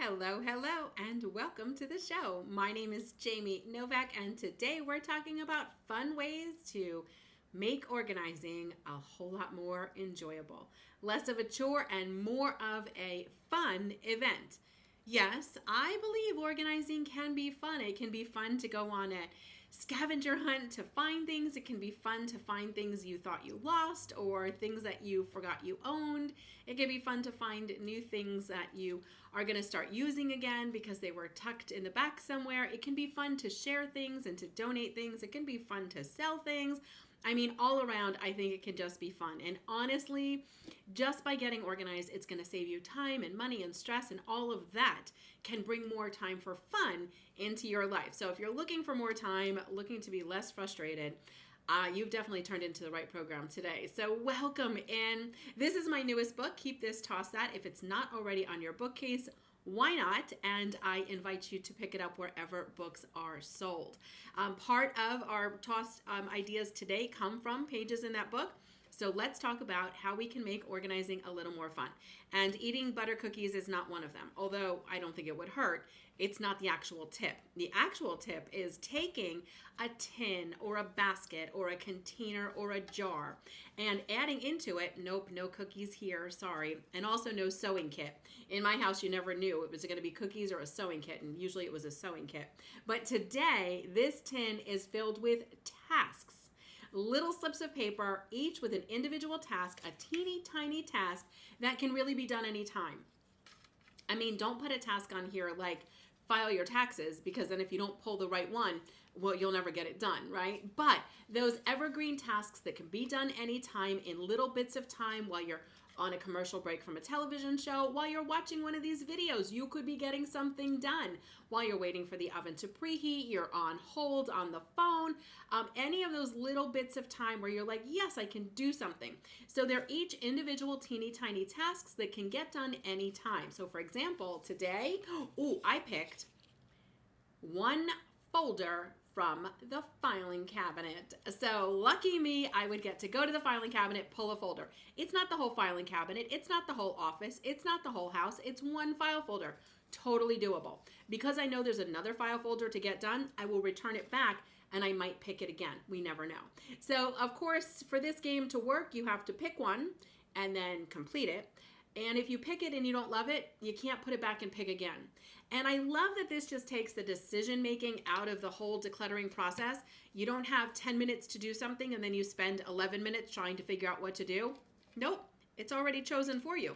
Hello, hello, and welcome to the show. My name is Jamie Novak, and today we're talking about fun ways to make organizing a whole lot more enjoyable. Less of a chore and more of a fun event. Yes, I believe organizing can be fun. It can be fun to go on a scavenger hunt to find things. It can be fun to find things you thought you lost or things that you forgot you owned. It can be fun to find new things that you are going to start using again because they were tucked in the back somewhere. It can be fun to share things and to donate things. It can be fun to sell things. I mean, all around, I think it can just be fun. And honestly, just by getting organized, it's going to save you time and money and stress, and all of that can bring more time for fun into your life. So if you're looking for more time, looking to be less frustrated, you've definitely turned into the right program today. So welcome in. This is my newest book, Keep This, Toss That. If it's not already on your bookcase, why not? And I invite you to pick it up wherever books are sold. Part of our tossed ideas today come from pages in that book. So let's talk about how we can make organizing a little more fun. And eating butter cookies is not one of them, although I don't think it would hurt. It's not the actual tip. The actual tip is taking a tin or a basket or a container or a jar and adding into it, nope, no cookies here, sorry, and also no sewing kit. In my house, you never knew it was going to be cookies or a sewing kit, and usually it was a sewing kit. But today, this tin is filled with tasks. Little slips of paper, each with an individual task, a teeny tiny task that can really be done anytime. I mean, don't put a task on here like file your taxes, because then if you don't pull the right one, well, you'll never get it done, right? But those evergreen tasks that can be done anytime in little bits of time while you're on a commercial break from a television show, while you're watching one of these videos, you could be getting something done. While you're waiting for the oven to preheat, you're on hold on the phone, any of those little bits of time where you're like, yes, I can do something. So they're each individual teeny tiny tasks that can get done anytime. So for example, today, I picked one folder from the filing cabinet. So lucky me, I would get to go to the filing cabinet, pull a folder. It's not the whole filing cabinet. It's not the whole office. It's not the whole house. It's one file folder. Totally doable. Because I know there's another file folder to get done, I will return it back and I might pick it again. We never know. So of course, for this game to work, you have to pick one and then complete it. And if you pick it and you don't love it, you can't put it back and pick again. And I love that this just takes the decision making out of the whole decluttering process. You don't have 10 minutes to do something and then you spend 11 minutes trying to figure out what to do. Nope, it's already chosen for you.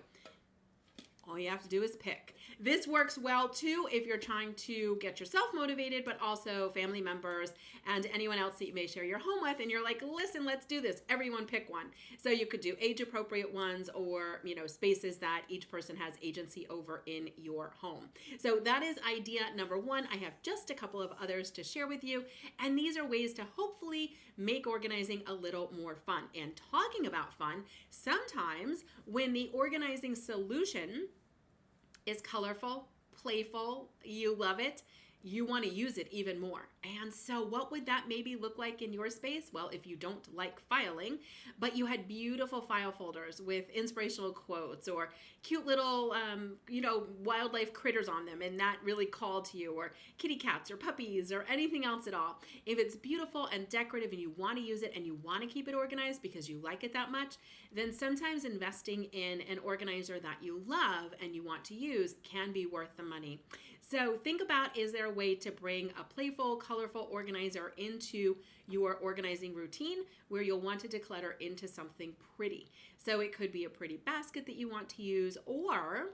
All you have to do is pick. This works well too if you're trying to get yourself motivated, but also family members and anyone else that you may share your home with. And you're like, listen, let's do this. Everyone pick one. So you could do age appropriate ones or, spaces that each person has agency over in your home. So that is idea number one. I have just a couple of others to share with you. And these are ways to hopefully make organizing a little more fun. And talking about fun, sometimes when the organizing solution is colorful, playful, you love it, you want to use it even more. And so what would that maybe look like in your space? Well, if you don't like filing, but you had beautiful file folders with inspirational quotes or cute little, wildlife critters on them, and that really called to you, or kitty cats or puppies or anything else at all. If it's beautiful and decorative and you want to use it and you want to keep it organized because you like it that much, then sometimes investing in an organizer that you love and you want to use can be worth the money. So think about, is there a way to bring a playful, colorful organizer into your organizing routine where you'll want to declutter into something pretty? So it could be a pretty basket that you want to use, or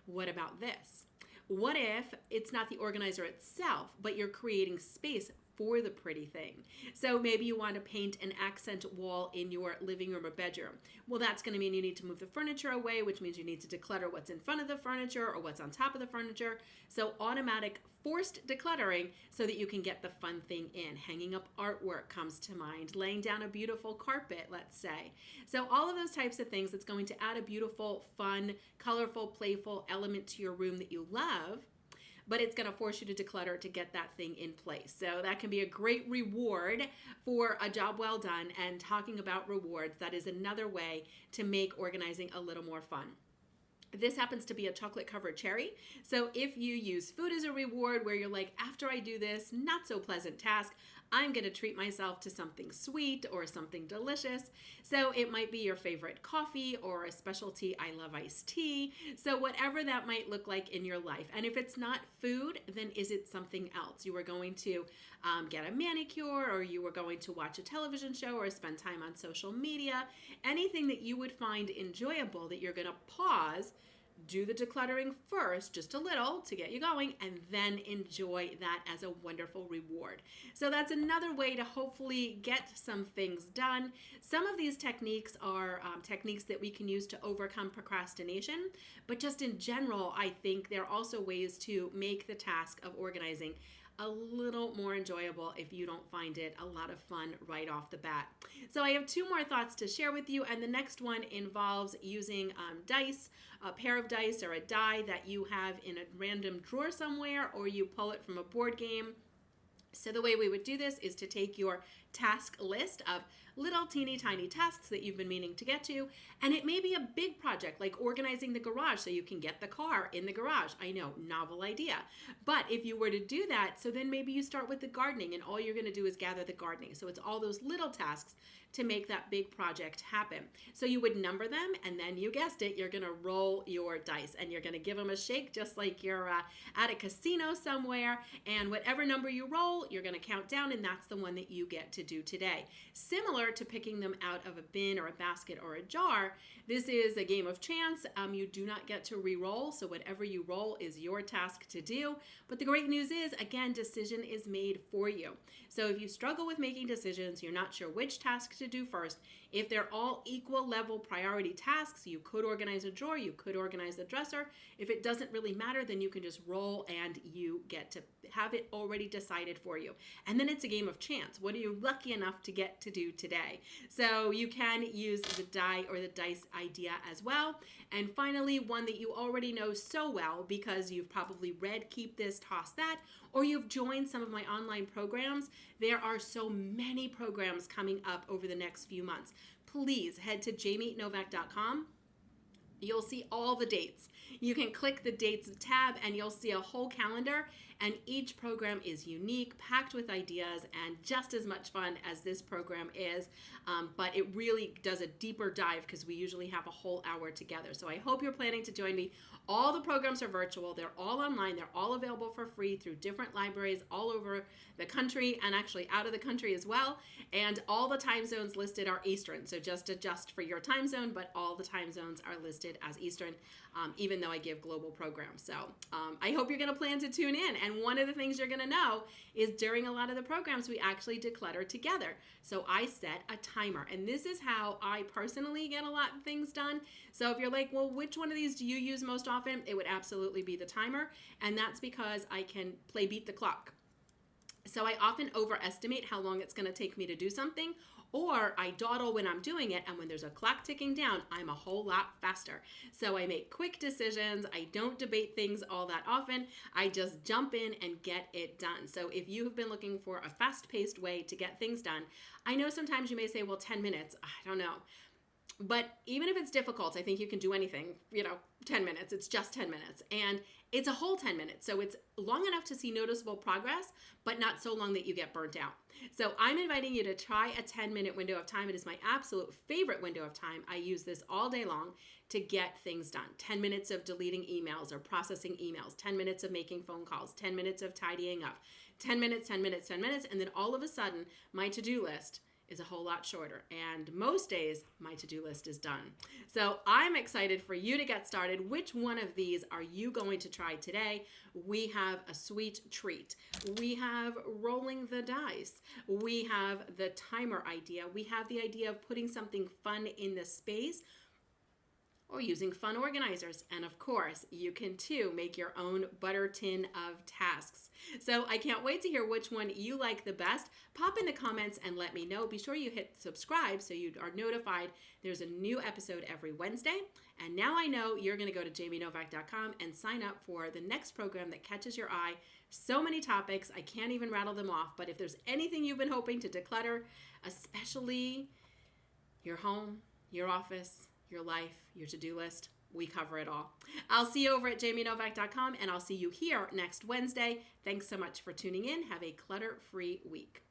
what about this? What if it's not the organizer itself, but you're creating space for the pretty thing? So maybe you want to paint an accent wall in your living room or bedroom. Well, that's going to mean you need to move the furniture away, which means you need to declutter what's in front of the furniture or what's on top of the furniture. So automatic forced decluttering so that you can get the fun thing in. Hanging up artwork comes to mind, laying down a beautiful carpet, let's say. So all of those types of things that's going to add a beautiful, fun, colorful, playful element to your room that you love, but it's going to force you to declutter to get that thing in place. So that can be a great reward for a job well done. And talking about rewards, that is another way to make organizing a little more fun. This happens to be a chocolate covered cherry. So if you use food as a reward where you're like, after I do this not so pleasant task, I'm going to treat myself to something sweet or something delicious. So it might be your favorite coffee or a specialty I love iced tea. So whatever that might look like in your life. And if it's not food, then is it something else? You are going to get a manicure, or you are going to watch a television show or spend time on social media. Anything that you would find enjoyable that you're going to pause, do the decluttering first, just a little to get you going, and then enjoy that as a wonderful reward. So that's another way to hopefully get some things done. Some of these techniques are techniques that we can use to overcome procrastination, but just in general, I think there are also ways to make the task of organizing a little more enjoyable if you don't find it a lot of fun right off the bat. So I have two more thoughts to share with you, and the next one involves using dice, a pair of dice or a die that you have in a random drawer somewhere, or you pull it from a board game. So the way we would do this is to take your task list of little teeny tiny tasks that you've been meaning to get to, and it may be a big project like organizing the garage so you can get the car in the garage. I know, novel idea. But if you were to do that, so then maybe you start with the gardening, and all you're going to do is gather the gardening. So it's all those little tasks to make that big project happen. So you would number them, and then you guessed it, you're going to roll your dice, and you're going to give them a shake just like you're at a casino somewhere, and whatever number you roll, you're going to count down, and that's the one that you get to do today. Similar to picking them out of a bin or a basket or a jar, this is a game of chance. You do not get to re-roll, so whatever you roll is your task to do. But the great news is, again, decision is made for you. So if you struggle with making decisions, you're not sure which task to do first, if they're all equal level priority tasks, you could organize a drawer, you could organize the dresser. If it doesn't really matter, then you can just roll and you get to have it already decided for you. And then it's a game of chance. What are you lucky enough to get to do today? So you can use the die or the dice idea as well. And finally, one that you already know so well because you've probably read Keep This, Toss That, or you've joined some of my online programs. There are so many programs coming up over the next few months. Please head to jamienovak.com. You'll see all the dates. You can click the dates tab and you'll see a whole calendar, and each program is unique, packed with ideas, and just as much fun as this program is. But it really does a deeper dive because we usually have a whole hour together. So I hope you're planning to join me. All the programs are virtual. They're all online. They're all available for free through different libraries all over the country and actually out of the country as well. And all the time zones listed are Eastern. So just adjust for your time zone, but all the time zones are listed as Eastern, even though I give global programs. So I hope you're going to plan to tune in. And one of the things you're going to know is during a lot of the programs, we actually declutter together. So I set a timer, and this is how I personally get a lot of things done. So if you're like, well, which one of these do you use most often? It would absolutely be the timer. And that's because I can play beat the clock. So I often overestimate how long it's going to take me to do something, or I dawdle when I'm doing it, and when there's a clock ticking down, I'm a whole lot faster. So I make quick decisions. I don't debate things all that often. I just jump in and get it done. So if you have been looking for a fast-paced way to get things done, I know sometimes you may say, well, 10 minutes, I don't know. But even if it's difficult, I think you can do anything, 10 minutes. It's just 10 minutes. And it's a whole 10 minutes. So it's long enough to see noticeable progress, but not so long that you get burnt out. So I'm inviting you to try a 10-minute window of time. It is my absolute favorite window of time. I use this all day long to get things done. 10 minutes of deleting emails or processing emails, 10 minutes of making phone calls, 10 minutes of tidying up, 10 minutes, 10 minutes, 10 minutes. And then all of a sudden, my to-do list is a whole lot shorter. And most days, my to-do list is done. So I'm excited for you to get started. Which one of these are you going to try today? We have a sweet treat. We have rolling the dice. We have the timer idea. We have the idea of putting something fun in the space, or using fun organizers. And of course, you can too make your own butter tin of tasks. So I can't wait to hear which one you like the best. Pop in the comments and let me know. Be sure you hit subscribe so you are notified there's a new episode every Wednesday. And now I know you're going to go to jamienovak.com and sign up for the next program that catches your eye. So many topics, I can't even rattle them off. But if there's anything you've been hoping to declutter, especially your home, your office, your life, your to-do list, we cover it all. I'll see you over at jamienovak.com, and I'll see you here next Wednesday. Thanks so much for tuning in. Have a clutter-free week.